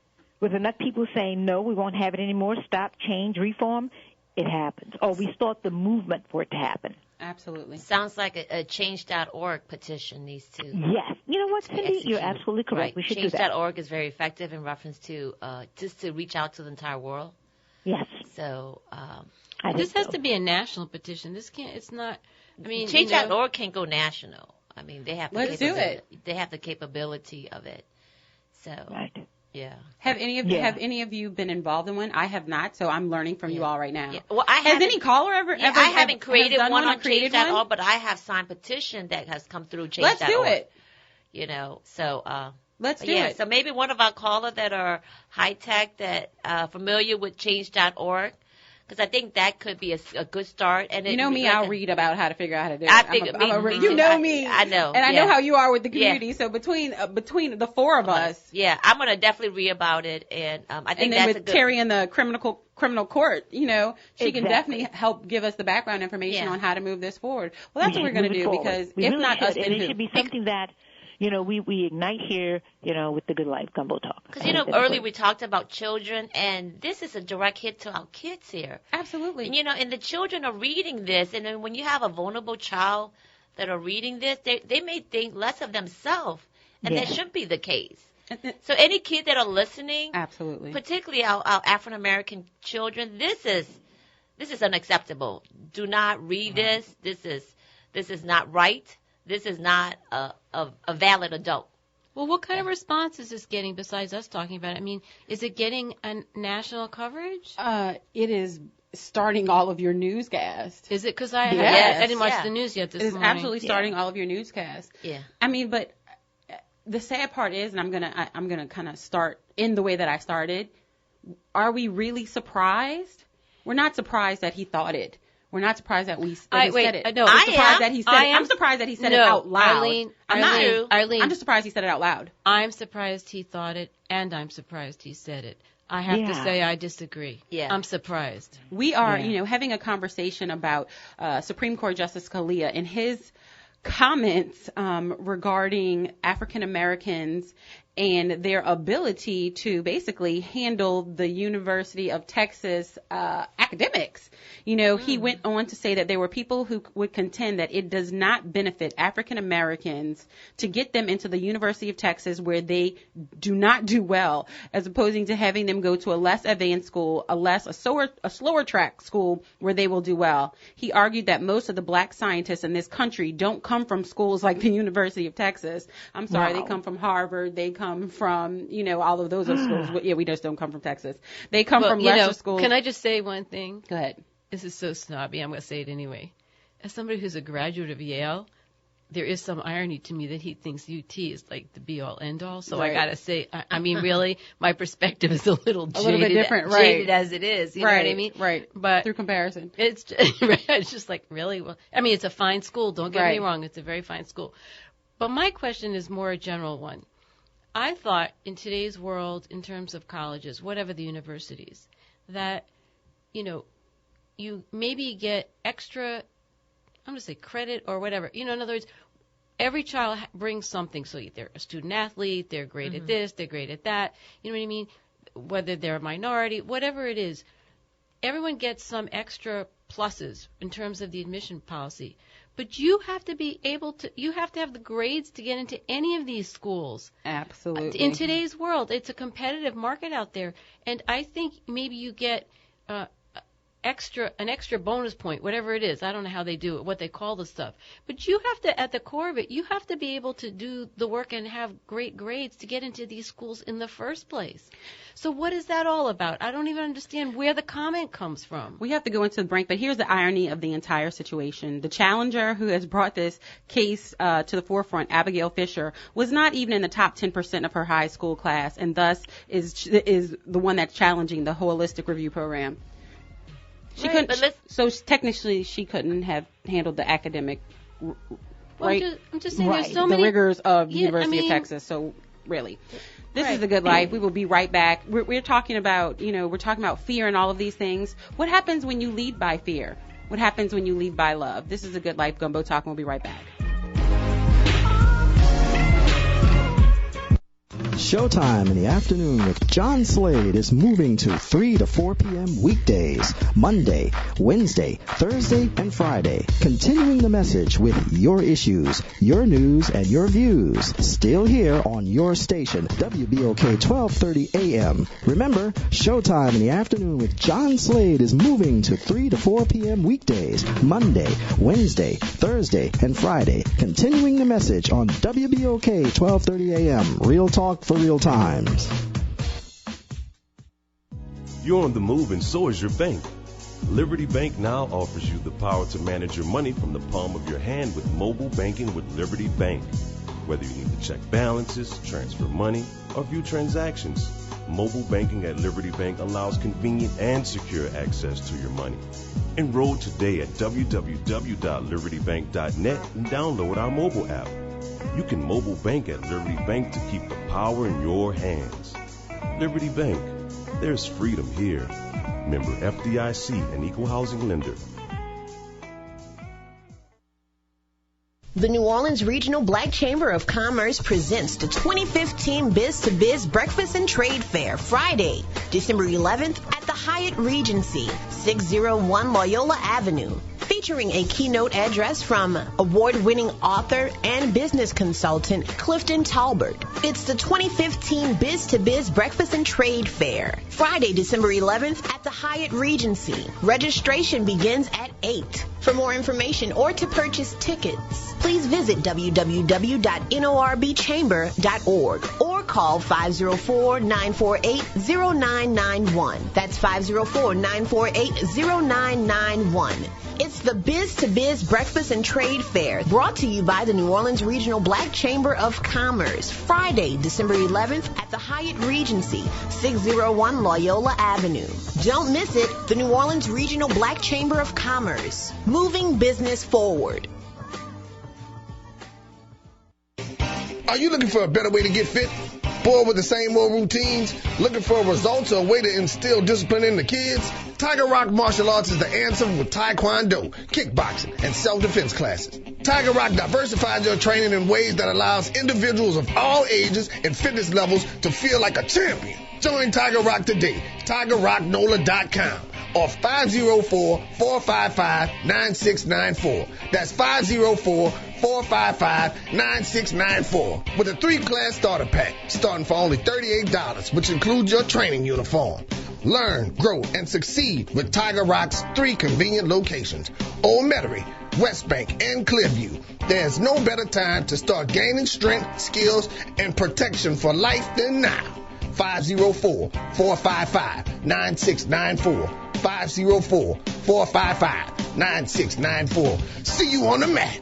with enough people saying, no, we won't have it anymore, stop, change, reform, it happens. Or we start the movement for it to happen. Absolutely. Sounds like a change.org petition needs to. Yes. You know what, Cindy? You're absolutely correct. Right. We should do that. Change.org is very effective in reference to just to reach out to the entire world. Yes. So this has to be a national petition. This can't. It's not. I mean, Change.org can't go national. I mean, they have. Let's do it. They have the capability of it. So. Right. Yeah. Have any of you been involved in one? I have not, so I'm learning from you all right now. Yeah. Well, has any caller ever? I haven't created one on Change.org, but I have signed petition that has come through Change.org. Let's do it. You know, so. Let's do it. So maybe one of our callers that are high tech that familiar with Change.org. Because I think that could be a good start. And you know me, I'll read about how to figure out how to do it. You know me. I know. And I know how you are with the community. So between the four of us. Yeah, I'm going to definitely read about it. And I think that's a good. And with Terry in the criminal court, she can definitely help give us the background information on how to move this forward. Well, that's what we're going to do because if not us, then who? It should be something that we ignite here, with the Good Life Gumbo Talk. Because, earlier we talked about children, and this is a direct hit to our kids here. Absolutely. And, and the children are reading this, and then when you have a vulnerable child that are reading this, they may think less of themselves, and that shouldn't be the case. So any kid that are listening, absolutely, particularly our African American children, this is unacceptable. Do not read this. This is not right. This is not a valid adult. Well, what kind of response is this getting besides us talking about it? I mean, is it getting a national coverage? It is starting all of your newscasts. Is it? Because I didn't watch the news yet this morning. It is absolutely starting all of your newscasts. Yeah. I mean, but the sad part is, and I'm gonna kind of start in the way that I started. Are we really surprised? We're not surprised that he thought it. We're not surprised that he said it. No, I'm surprised that he said it. I'm surprised that he said it out loud. Arlene, I'm just surprised he said it out loud. I'm surprised he thought it, and I'm surprised he said it. I have to say I disagree. Yeah. I'm surprised. We are, having a conversation about Supreme Court Justice Scalia and his comments regarding African Americans and their ability to basically handle the University of Texas academics. He went on to say that there were people who would contend that it does not benefit African Americans to get them into the University of Texas where they do not do well, as opposing to having them go to a less advanced school, a slower track school where they will do well. He argued that most of the black scientists in this country don't come from schools like the University of Texas. I'm sorry, They come from Harvard. They come from, all of those schools. Yeah, we just don't come from Texas. They come from lesser schools. Can I just say one thing? Go ahead. This is so snobby. I'm going to say it anyway. As somebody who's a graduate of Yale, there is some irony to me that he thinks UT is like the be-all, end-all. So I got to say, I mean, really, my perspective is a little bit different, jaded as it is. You know what I mean? Right. But through comparison. It's just like, really? Well, I mean, it's a fine school. Don't get me wrong. It's a very fine school. But my question is more a general one. I thought in today's world, in terms of colleges, whatever the universities, that, you maybe get extra, I'm going to say credit or whatever. In other words, every child brings something. So they're a student athlete, they're great at this, they're great at that. You know what I mean? Whether they're a minority, whatever it is, everyone gets some extra pluses in terms of the admission policy. But you have to be able to, you have to have the grades to get into any of these schools. Absolutely. In today's world, it's a competitive market out there. And I think maybe you get an extra bonus point, whatever it is. I don't know how they do it, what they call the stuff. But you have to, at the core of it, you have to be able to do the work and have great grades to get into these schools in the first place. So what is that all about? I don't even understand where the comment comes from. We have to go into the break, but here's the irony of the entire situation. The challenger who has brought this case to the forefront, Abigail Fisher, was not even in the top 10% of her high school class, and thus is the one that's challenging the holistic review program. She couldn't. So technically, she couldn't have handled the academic, right? I'm just saying, there's so many rigors of the University of Texas. So really, this is the Good Life. We will be right back. We're talking about, we're talking about fear and all of these things. What happens when you lead by fear? What happens when you lead by love? This is the Good Life Gumbo Talk, and we'll be right back. Showtime in the afternoon with John Slade is moving to 3 to 4 p.m. weekdays, Monday, Wednesday, Thursday, and Friday. Continuing the message with your issues, your news, and your views. Still here on your station, WBOK 1230 AM. Remember, Showtime in the afternoon with John Slade is moving to 3 to 4 p.m. weekdays, Monday, Wednesday, Thursday, and Friday. Continuing the message on WBOK 1230 AM. Real talk for real times. You're on the move, and so is your bank. Liberty Bank now offers you the power to manage your money from the palm of your hand with mobile banking with Liberty Bank. Whether you need to check balances, transfer money, or view transactions, mobile banking at Liberty Bank allows convenient and secure access to your money. Enroll today at www.libertybank.net and download our mobile app. You can mobile bank at Liberty Bank to keep the power in your hands. Liberty Bank. There's freedom here. Member FDIC, an equal housing lender. The New Orleans Regional Black Chamber of Commerce presents the 2015 Biz to Biz Breakfast and Trade Fair, Friday, December 11th at the Hyatt Regency, 601 Loyola Avenue. Featuring a keynote address from award-winning author and business consultant Clifton Talbert. It's the 2015 Biz to Biz Breakfast and Trade Fair, Friday, December 11th at the Hyatt Regency. Registration begins at 8. For more information or to purchase tickets, please visit www.norbchamber.org or call 504-948-0991. That's 504-948-0991. It's the Biz to Biz Breakfast and Trade Fair, brought to you by the New Orleans Regional Black Chamber of Commerce, Friday, December 11th at the Hyatt Regency, 601 Loyola Avenue. Don't miss it, the New Orleans Regional Black Chamber of Commerce, moving business forward. Are you looking for a better way to get fit? Bored with the same old routines? Looking for results or a way to instill discipline in the kids? Tiger Rock Martial Arts is the answer with Taekwondo, kickboxing, and self-defense classes. Tiger Rock diversifies your training in ways that allows individuals of all ages and fitness levels to feel like a champion. Join Tiger Rock today. TigerRockNola.com or 504-455-9694. That's 504-455-9694 with a 3-class starter pack starting for only $38, which includes your training uniform. Learn, grow, and succeed with Tiger Rock's 3 convenient locations: Old Metairie, West Bank, and Clearview. There's no better time to start gaining strength, skills, and protection for life than now. 504-455-9694. 504-455-9694. See you on the mat.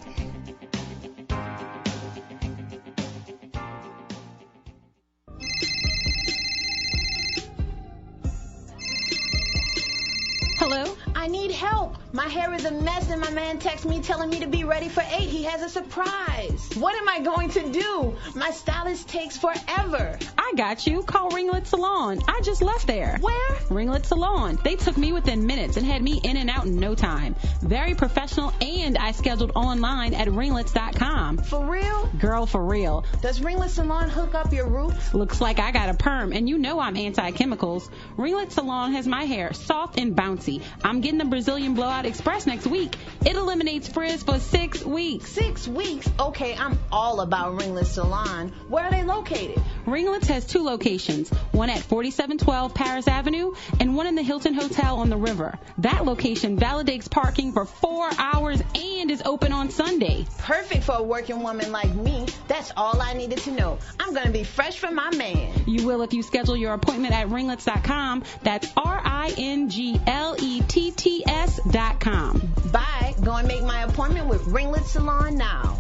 Hello? I need help. My hair is a mess and my man texts me telling me to be ready for 8. He has a surprise. What am I going to do? My stylist takes forever. I got you. Call Ringlet Salon. I just left there. Where? Ringlet Salon. They took me within minutes and had me in and out in no time. Very professional, and I scheduled online at ringlets.com. For real? Girl, for real. Does Ringlet Salon hook up your roots? Looks like I got a perm, and you know I'm anti-chemicals. Ringlet Salon has my hair soft and bouncy. I'm getting the Brazilian Blowout Express next week. It eliminates frizz for 6 weeks. 6 weeks? Okay, I'm all about Ringlet Salon. Where are they located? Ringlets has 2 locations, one at 4712 Paris Avenue and one in the Hilton Hotel on the river. That location validates parking for 4 hours and is open on Sunday. Perfect for a working woman like me. That's all I needed to know. I'm going to be fresh for my man. You will if you schedule your appointment at ringlets.com. That's RINGLETTS.com. Bye. Go and make my appointment with Ringlet Salon now.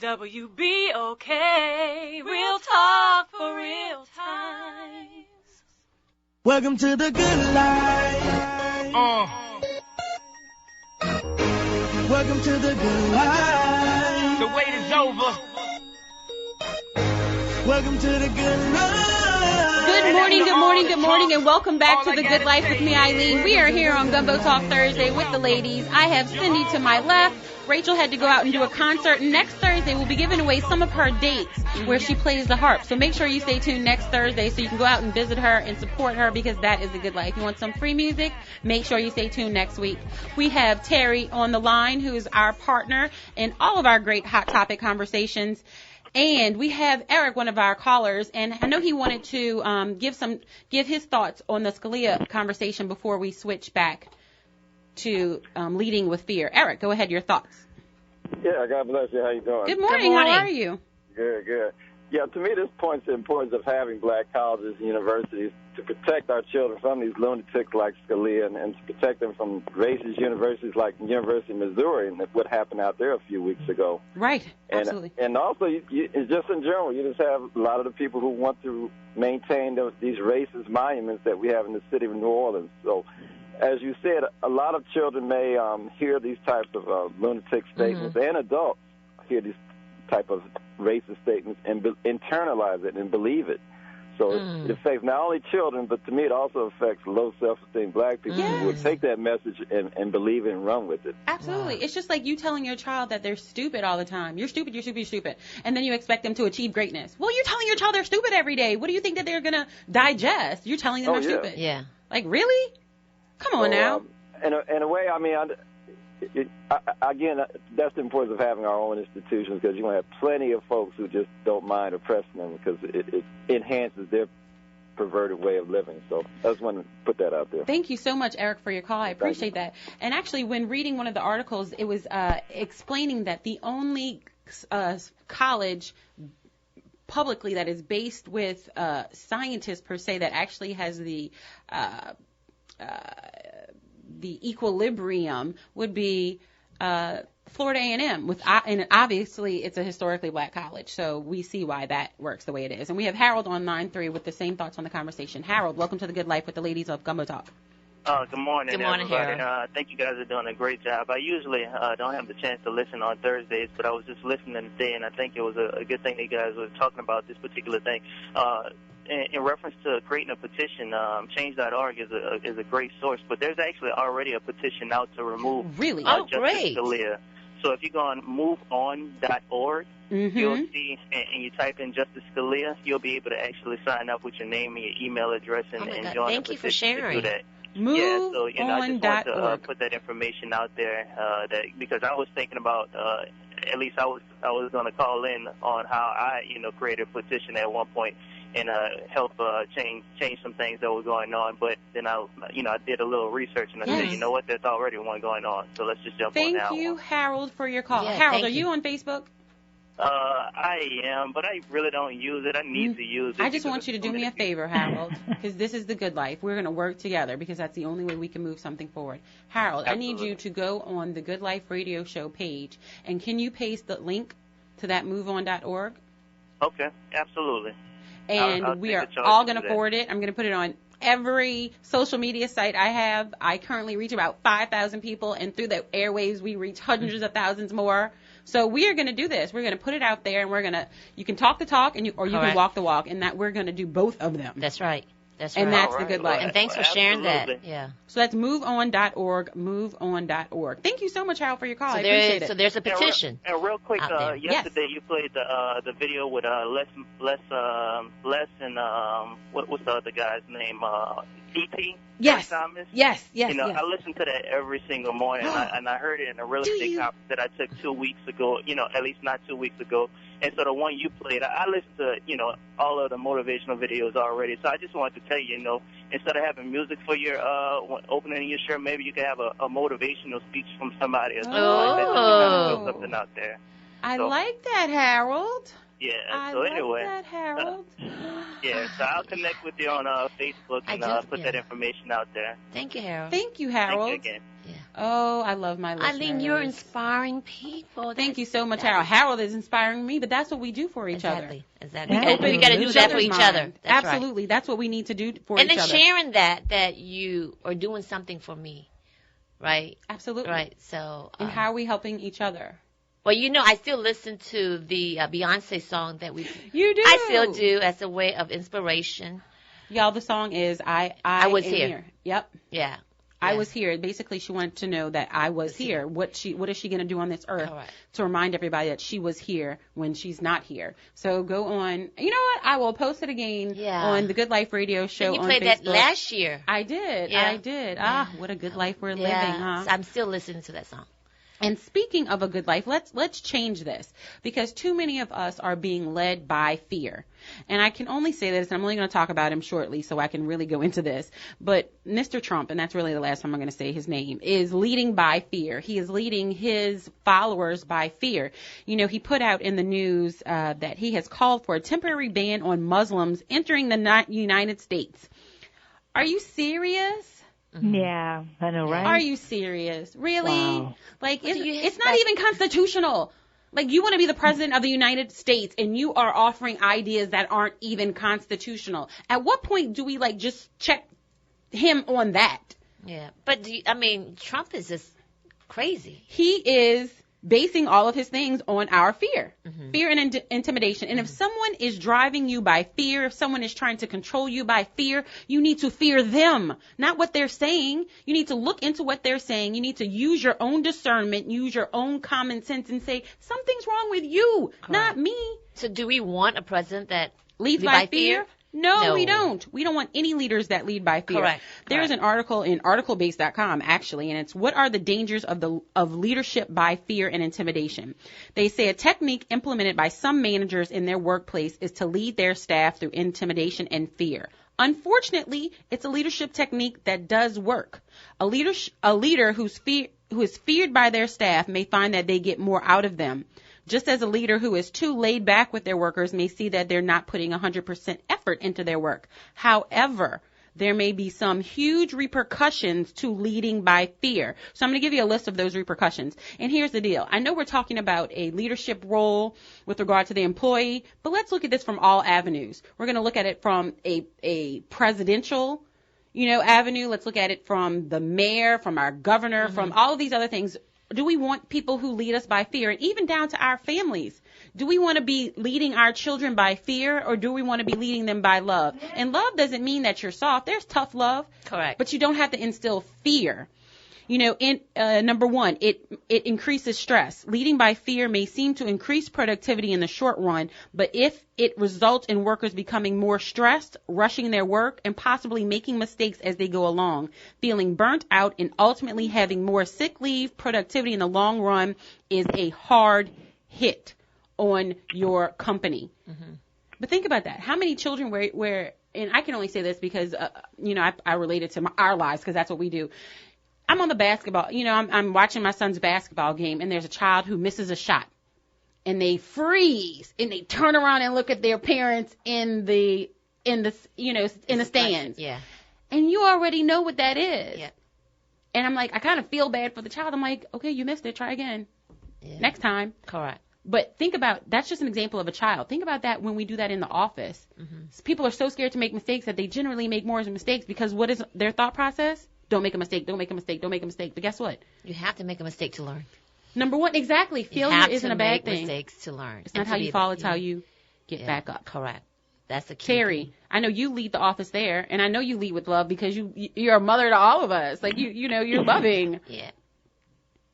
WBOK, real talk for real times. Welcome to the good life. Welcome to the good life. The wait is over. Welcome to the good life. Good morning, good morning, good morning, and welcome back to The Good Life with me, Eileen. We are here on Gumbo Talk Thursday with the ladies. I have Cindy to my left. Rachel had to go out and do a concert. Next Thursday, we'll be giving away some of her dates where she plays the harp. So make sure you stay tuned next Thursday so you can go out and visit her and support her, because that is the good life. You want some free music? Make sure you stay tuned next week. We have Terry on the line, who's our partner in all of our great hot topic conversations. And we have Eric, one of our callers, and I know he wanted to give his thoughts on the Scalia conversation before we switch back to leading with fear. Eric, go ahead, your thoughts. Yeah, God bless you. How you doing? Good morning. How are you? Good, good. Yeah, to me, this points to the importance of having black colleges and universities to protect our children from these lunatics like Scalia, and to protect them from racist universities like the University of Missouri and what happened out there a few weeks ago. Right, absolutely. And also, just in general, you just have a lot of the people who want to maintain these racist monuments that we have in the city of New Orleans. So, as you said, a lot of children may hear these types of lunatic statements, and adults hear these type of racist statements and internalize it and believe it. So it affects not only children, but to me it also affects low self-esteem black people who will take that message and believe it and run with it. Absolutely. It's just like you telling your child that they're stupid all the time. You're stupid, you're stupid, you're stupid. And then you expect them to achieve greatness. Well, you're telling your child they're stupid every day. What do you think that they're going to digest? You're telling them they're stupid. Yeah. Like, really? Come on now. In a way, I mean, again, that's the importance of having our own institutions, because you're going to have plenty of folks who just don't mind oppressing them because it enhances their perverted way of living. So I just want to put that out there. Thank you so much, Eric, for your call. I appreciate that. And actually, when reading one of the articles, it was explaining that the only college publicly that is based with scientists per se that actually has the equilibrium would be Florida A&M, and obviously it's a historically black college, so we see why that works the way it is. And we have Harold on line 3 with the same thoughts on the conversation. Harold, welcome to the Good Life with the ladies of Gumbo Talk. Good morning, everybody. Harold. I think you guys are doing a great job. I usually don't have the chance to listen on Thursdays, but I was just listening today, and I think it was a good thing that you guys were talking about this particular thing. In reference to creating a petition, change.org is a great source, but there's actually already a petition out to remove Justice Scalia. So if you go on moveon.org, you'll see, and you type in Justice Scalia, you'll be able to actually sign up with your name and your email address and join the petition. Thank you for sharing. To do that. So I just want to put that information out there because I was thinking about at least I was going to call in on how I created a petition at one point and help change some things that were going on. But then I did a little research and I said, you know what, there's already one going on. So let's just jump on that. Thank you, Harold, for your call. Yeah, Harold, are you on Facebook? I am, but I really don't use it. I need to use it. I just want you to do me a favor, Harold, because this is the good life. We're going to work together because that's the only way we can move something forward. Harold, I need you to go on the Good Life Radio Show page, and can you paste the link to that moveon.org? Okay, absolutely. And I'll we are all going to forward it. I'm going to put it on every social media site I have. I currently reach about 5,000 people, and through the airwaves, we reach hundreds of thousands more. So we are going to do this. We're going to put it out there, and you can talk the talk, and you can walk the walk, and that we're going to do both of them. That's right. That's and right. that's the good life. And thanks for sharing that. Yeah. So that's moveon.org, moveon.org. Thank you so much, Harold, for your call. I appreciate it. So there's a petition. And real quick, yesterday you played the video with Les and what's the other guy's name? E.T. Yes. Thomas. Yes. I listen to that every single morning, and I heard it in a real estate conference that I took 2 weeks ago. At least not 2 weeks ago. And so the one you played, I listened to all of the motivational videos already. So I just wanted to tell you, instead of having music for your opening your show, maybe you could have a motivational speech from somebody or something like that. Just to kind of throw something out there. I like that, Harold. Yeah. So anyway, like that, Harold. So I'll connect with you on Facebook and put that information out there. Thank you, Harold. Thank you, Harold. Thank you again. Yeah. Oh, I love my listeners. Eileen, you're inspiring people. Thank you so much, Harold. Harold is inspiring me, but that's what we do for each other. Exactly. We got to do that for each other. That's Absolutely. Right. That's what we need to do for each other. And then sharing that you are doing something for me, right? Absolutely. Right. So. And how are we helping each other? Well, I still listen to the Beyonce song that we. You do. I still do as a way of inspiration. Y'all, the song is I was am here. Yep. Yeah. I was here. Basically, she wanted to know that I was here. What is she going to do on this earth to remind everybody that she was here when she's not here? So go on. You know what? I will post it again on the Good Life Radio Show on Facebook. You played that last year. I did. Yeah. I did. Ah, what a good life we're living, huh? So I'm still listening to that song. And speaking of a good life, let's change this, because too many of us are being led by fear. And I can only say this, and I'm only going to talk about him shortly so I can really go into this. But Mr. Trump, and that's really the last time I'm going to say his name, is leading by fear. He is leading his followers by fear. He put out in the news that he has called for a temporary ban on Muslims entering the United States. Are you serious? Mm-hmm. Yeah, I know, right? Are you serious? Really? Wow. It's not even constitutional. You want to be the president of the United States, and you are offering ideas that aren't even constitutional. At what point do we, just check him on that? Yeah, but Trump is just crazy. He is basing all of his things on our fear, fear and intimidation. And if someone is driving you by fear, if someone is trying to control you by fear, you need to fear them, not what they're saying. You need to look into what they're saying. You need to use your own discernment, use your own common sense and say, something's wrong with you, not me. So do we want a president that leads by fear? No, we don't. We don't want any leaders that lead by fear. Correct. There's an article in articlebase.com, actually, and it's what are the dangers of leadership by fear and intimidation. They say a technique implemented by some managers in their workplace is to lead their staff through intimidation and fear. Unfortunately, it's a leadership technique that does work. A leader who is feared by their staff may find that they get more out of them. Just as a leader who is too laid back with their workers may see that they're not putting 100% effort into their work. However, there may be some huge repercussions to leading by fear. So I'm going to give you a list of those repercussions. And here's the deal. I know we're talking about a leadership role with regard to the employee, but let's look at this from all avenues. We're going to look at it from a presidential, avenue. Let's look at it from the mayor, from our governor, from all of these other things. Do we want people who lead us by fear? And even down to our families. Do we want to be leading our children by fear, or do we want to be leading them by love? And love doesn't mean that you're soft. There's tough love. Correct. But you don't have to instill fear. Number one, it increases stress. Leading by fear may seem to increase productivity in the short run, but if it results in workers becoming more stressed, rushing their work, and possibly making mistakes as they go along, feeling burnt out, and ultimately having more sick leave, productivity in the long run is a hard hit on your company. But think about that. How many children where and I can only say this because, I relate it to our lives because that's what we do. I'm on the basketball, I'm watching my son's basketball game, and there's a child who misses a shot, and they freeze, and they turn around and look at their parents in the stands. Yeah. And you already know what that is. Yeah. And I'm like, I kind of feel bad for the child. I'm like, okay, you missed it. Try again. Yeah. Next time. Correct. But think about, that's just an example of a child. Think about that when we do that in the office. People are so scared to make mistakes that they generally make more mistakes because what is their thought process? Don't make a mistake, don't make a mistake, don't make a mistake. But guess what? You have to make a mistake to learn. Number one, exactly. Failure isn't a bad thing. You have to make mistakes to learn. It's not how you fall, it's how you get back up. Correct. That's the key. Terry, I know you lead the office there, and I know you lead with love because you're a mother to all of us. Like, you're loving. Yeah.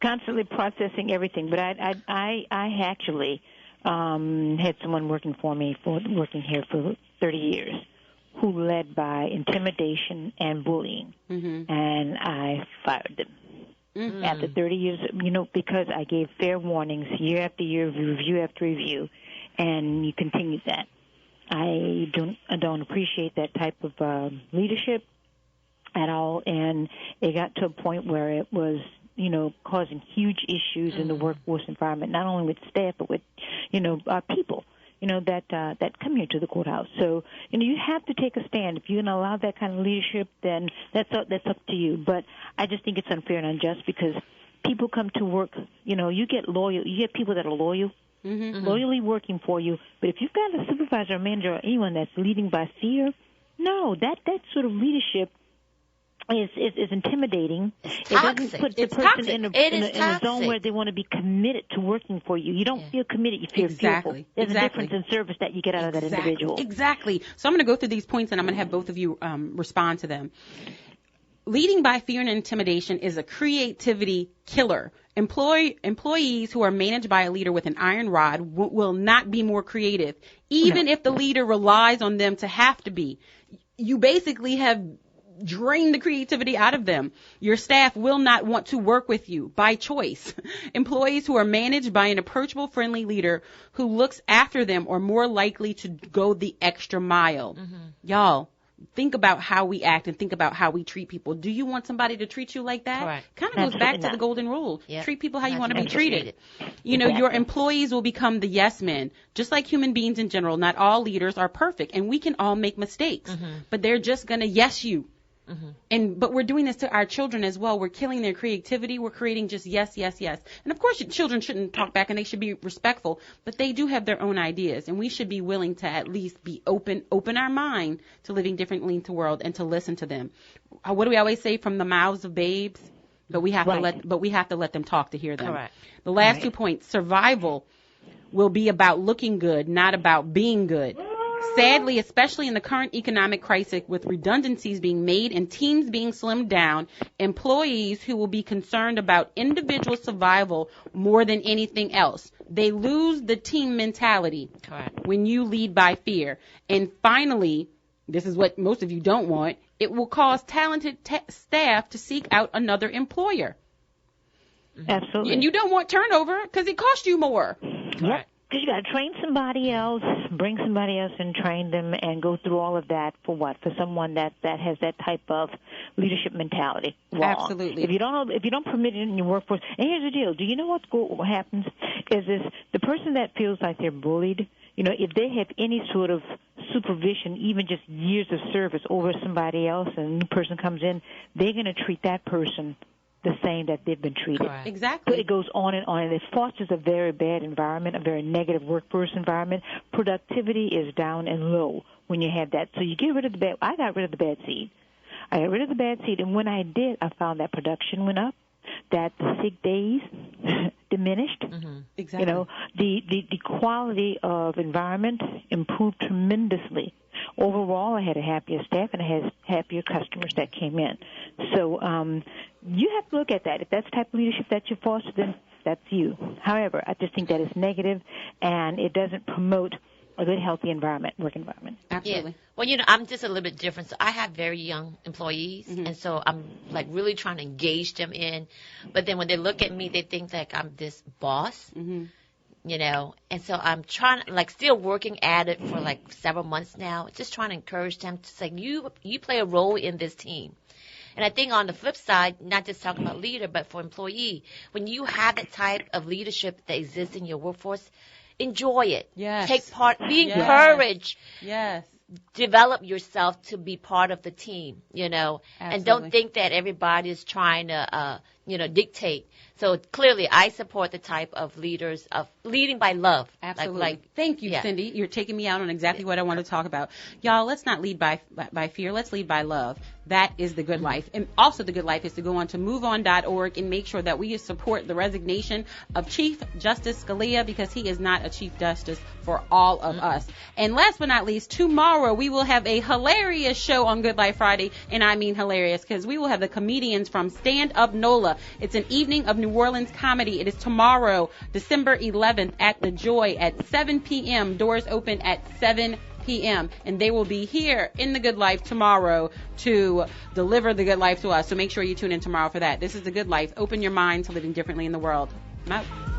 Constantly processing everything. But I actually had someone working here for 30 years who led by intimidation and bullying, and I fired them. After 30 years, because I gave fair warnings year after year, review after review, and you continued that. I don't appreciate that type of leadership at all, and it got to a point where it was, causing huge issues in the workforce environment, not only with staff but with, people. That come here to the courthouse. So, you have to take a stand. If you're going to allow that kind of leadership, then that's up to you. But I just think it's unfair and unjust because people come to work, you get people that are loyal, loyally working for you. But if you've got a supervisor or manager or anyone that's leading by fear, no, that sort of leadership is intimidating. It doesn't put the person in a zone where they want to be committed to working for you. You don't feel committed, you feel fearful. There's a difference in service that you get out of that individual. Exactly. So I'm going to go through these points, and I'm going to have both of you respond to them. Leading by fear and intimidation is a creativity killer. Employees who are managed by a leader with an iron rod will not be more creative, even if the leader relies on them to have to be. You basically have drain the creativity out of them. Your staff will not want to work with you by choice. Employees who are managed by an approachable, friendly leader who looks after them are more likely to go the extra mile. Y'all, think about how we act and think about how we treat people. Do you want somebody to treat you like that? Right. Kind of goes back to the golden rule. Yep. Treat people how you want to be treated. Your employees will become the yes men. Just like human beings in general, not all leaders are perfect, and we can all make mistakes. But they're just going to yes you. But we're doing this to our children as well. We're killing their creativity. We're creating just yes, yes, yes. And of course, children shouldn't talk back and they should be respectful, but they do have their own ideas, and we should be willing to at least be open our mind to living differently in the world and to listen to them. What do we always say? From the mouths of babes, But we have to let them talk to hear them. Correct. The last 2 points, survival will be about looking good, not about being good. Sadly, especially in the current economic crisis with redundancies being made and teams being slimmed down, employees who will be concerned about individual survival more than anything else. They lose the team mentality when you lead by fear. And finally, this is what most of you don't want, it will cause talented staff to seek out another employer. Absolutely. And you don't want turnover because it costs you more. Yep. Because you got to train somebody else, bring somebody else and train them, and go through all of that for what? For someone that has that type of leadership mentality. Wrong. Absolutely. If you don't permit it in your workforce, and here's the deal: do you know what happens? Is this the person that feels like they're bullied? You know, if they have any sort of supervision, even just years of service over somebody else, and a new person comes in, they're going to treat that person the same that they've been treated. Correct. Exactly. So it goes on, and it fosters a very bad environment, a very negative workforce environment. Productivity is down and low when you have that. So you get rid of the bad. I got rid of the bad seed. I got rid of the bad seed, and when I did, I found that production went up, that the sick days diminished. Mm-hmm. Exactly. You know, the quality of environment improved tremendously. Overall, I had a happier staff and I had happier customers that came in. So you have to look at that. If that's the type of leadership that you foster, then that's you. However, I just think that is negative and it doesn't promote a good, healthy environment, work environment. Absolutely. Yeah. Well, you know, I'm just a little bit different. So I have very young employees, and so I'm like really trying to engage them in. But then when they look at me, they think like I'm this boss. You know, and so I'm trying, like, still working at it for like several months now, just trying to encourage them to say, you play a role in this team. And I think on the flip side, not just talking about leader, but for employee, when you have that type of leadership that exists in your workforce, enjoy it. Yes. Take part, be encouraged. Yes. Develop yourself to be part of the team, you know, and don't think that everybody is trying to, dictate. So clearly, I support the type of leaders of leading by love. Absolutely. Thank you, Cindy. You're taking me out on exactly what I want to talk about. Y'all, let's not lead by fear. Let's lead by love. That is the good life. And also the good life is to go on to moveon.org and make sure that we support the resignation of Chief Justice Scalia, because he is not a Chief Justice for all of us. And last but not least, tomorrow we will have a hilarious show on Good Life Friday. And I mean hilarious, because we will have the comedians from Stand Up NOLA. It's an evening of New Orleans comedy. It is tomorrow, December 11th at the Joy at 7 p.m. Doors open at 7 p.m. And they will be here in the Good Life tomorrow to deliver the good life to us. So make sure you tune in tomorrow for that. This is the Good Life. Open your mind to living differently in the world. I'm out.